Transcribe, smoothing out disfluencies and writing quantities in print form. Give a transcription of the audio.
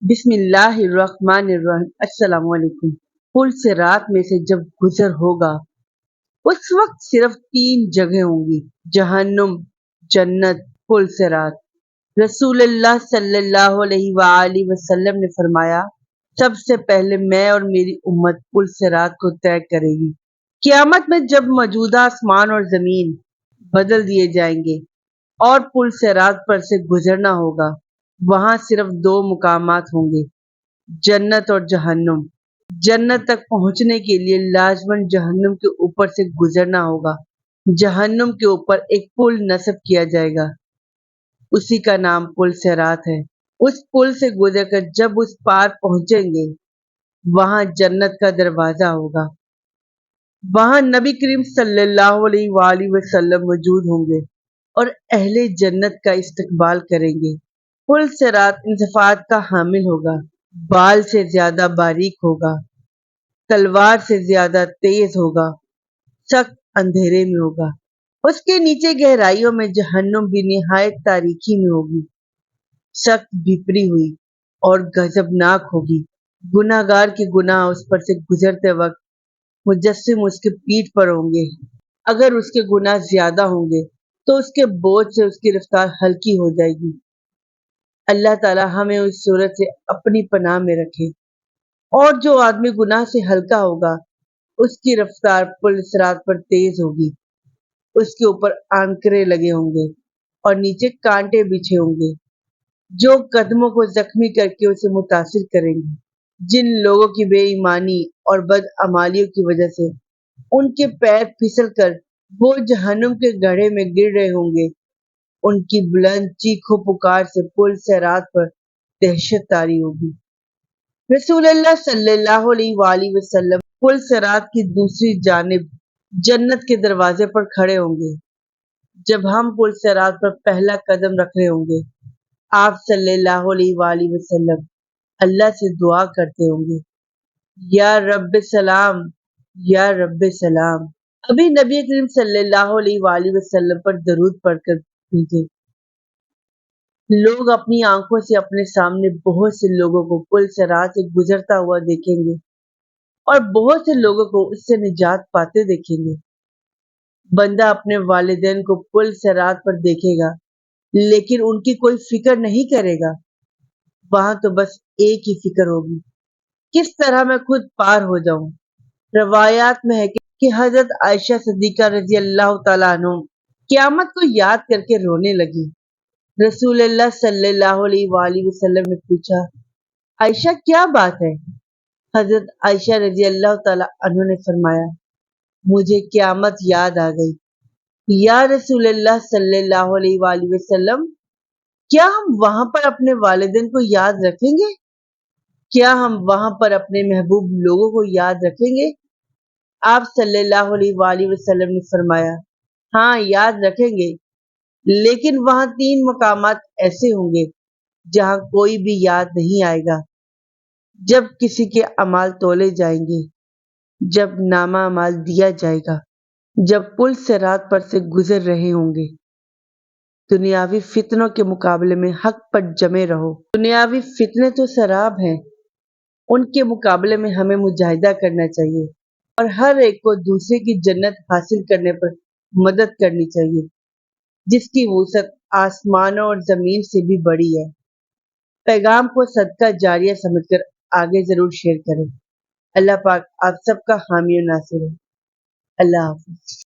بسم اللہ الرحمن الرحیم۔ السلام علیکم۔ پل سے رات میں سے جب گزر ہوگا اس وقت صرف 3 جگہیں ہوں گی، جہنم، جنت، پل سے رات۔ رسول اللہ صلی اللہ علیہ وآلہ وسلم نے فرمایا، سب سے پہلے میں اور میری امت پل سے رات کو طے کرے گی۔ قیامت میں جب موجودہ آسمان اور زمین بدل دیے جائیں گے اور پل سے رات پر سے گزرنا ہوگا، وہاں صرف 2 مقامات ہوں گے، جنت اور جہنم۔ جنت تک پہنچنے کے لیے لازماً جہنم کے اوپر سے گزرنا ہوگا۔ جہنم کے اوپر ایک پل نصب کیا جائے گا، اسی کا نام پل صراط ہے۔ اس پل سے گزر کر جب اس پار پہنچیں گے، وہاں جنت کا دروازہ ہوگا۔ وہاں نبی کریم صلی اللہ علیہ وآلہ وسلم موجود ہوں گے اور اہل جنت کا استقبال کریں گے۔ پل صراط انصفات کا حامل ہوگا، بال سے زیادہ باریک ہوگا، تلوار سے زیادہ تیز ہوگا، سخت اندھیرے میں ہوگا۔ اس کے نیچے گہرائیوں میں جہنم بھی نہایت تاریکی میں ہوگی، سخت بھپری ہوئی اور غضبناک ہوگی۔ گناہ گار کے گناہ اس پر سے گزرتے وقت مجسم اس کے پیٹھ پر ہوں گے۔ اگر اس کے گناہ زیادہ ہوں گے تو اس کے بوجھ سے اس کی رفتار ہلکی ہو جائے گی۔ اللہ تعالی ہمیں اس صورت سے اپنی پناہ میں رکھے۔ اور جو آدمی گناہ سے ہلکا ہوگا اس کی رفتار پل صراط پر تیز ہوگی، اس کے اوپر آنکرے لگے ہوں گے اور نیچے کانٹے بچھے ہوں گے جو قدموں کو زخمی کر کے اسے متاثر کریں گے۔ جن لوگوں کی بے ایمانی اور بدعمالیوں کی وجہ سے ان کے پیر پھسل کر وہ جہنم کے گڑھے میں گر رہے ہوں گے، ان کی بلند چیخو پکار سے پل صراط پر دہشت طاری ہوگی۔ رسول اللہ صلی اللہ علیہ وآلہ وسلم پل صراط کی دوسری جانب جنت کے دروازے پر کھڑے ہوں گے۔ جب ہم پل صراط پر پہلا قدم رکھ رہے ہوں گے، آپ صلی اللہ علیہ وآلہ وسلم اللہ سے دعا کرتے ہوں گے، یا رب سلام، یا رب سلام۔ ابھی نبی کریم صلی اللہ علیہ وآلہ وسلم پر درود پڑھ کر بھیجے۔ لوگ اپنی آنکھوں سے اپنے سامنے بہت سے لوگوں کو پل صراط سے گزرتا ہوا دیکھیں گے اور بہت سے لوگوں کو اس سے نجات پاتے دیکھیں گے۔ بندہ اپنے والدین کو پل صراط پر دیکھے گا لیکن ان کی کوئی فکر نہیں کرے گا۔ وہاں تو بس ایک ہی فکر ہوگی، کس طرح میں خود پار ہو جاؤں۔ روایات میں ہے کہ حضرت عائشہ صدیقہ رضی اللہ تعالیٰ عنہ قیامت کو یاد کر کے رونے لگی۔ رسول اللہ صلی اللہ علیہ وآلہ وسلم نے پوچھا، عائشہ کیا بات ہے؟ حضرت عائشہ رضی اللہ تعالیٰ عنہ نے فرمایا، مجھے قیامت یاد آ گئی۔ یا رسول اللہ صلی اللہ علیہ وآلہ وسلم، کیا ہم وہاں پر اپنے والدین کو یاد رکھیں گے؟ کیا ہم وہاں پر اپنے محبوب لوگوں کو یاد رکھیں گے؟ آپ صلی اللہ علیہ وآلہ وسلم نے فرمایا، ہاں یاد رکھیں گے، لیکن وہاں 3 مقامات ایسے ہوں گے جہاں کوئی بھی یاد نہیں آئے گا۔ جب کسی کے اعمال تولے جائیں گے، جب نامہ اعمال دیا جائے گا، جب پل صراط پر سے گزر رہے ہوں گے۔ دنیاوی فتنوں کے مقابلے میں حق پر جمے رہو۔ دنیاوی فتنے تو سراب ہیں، ان کے مقابلے میں ہمیں مجاہدہ کرنا چاہیے اور ہر ایک کو دوسرے کی جنت حاصل کرنے پر مدد کرنی چاہیے، جس کی وسعت آسمانوں اور زمین سے بھی بڑی ہے۔ پیغام کو صدقہ جاریہ سمجھ کر آگے ضرور شیئر کریں۔ اللہ پاک آپ سب کا حامی و ناصر ہے۔ اللہ حافظ۔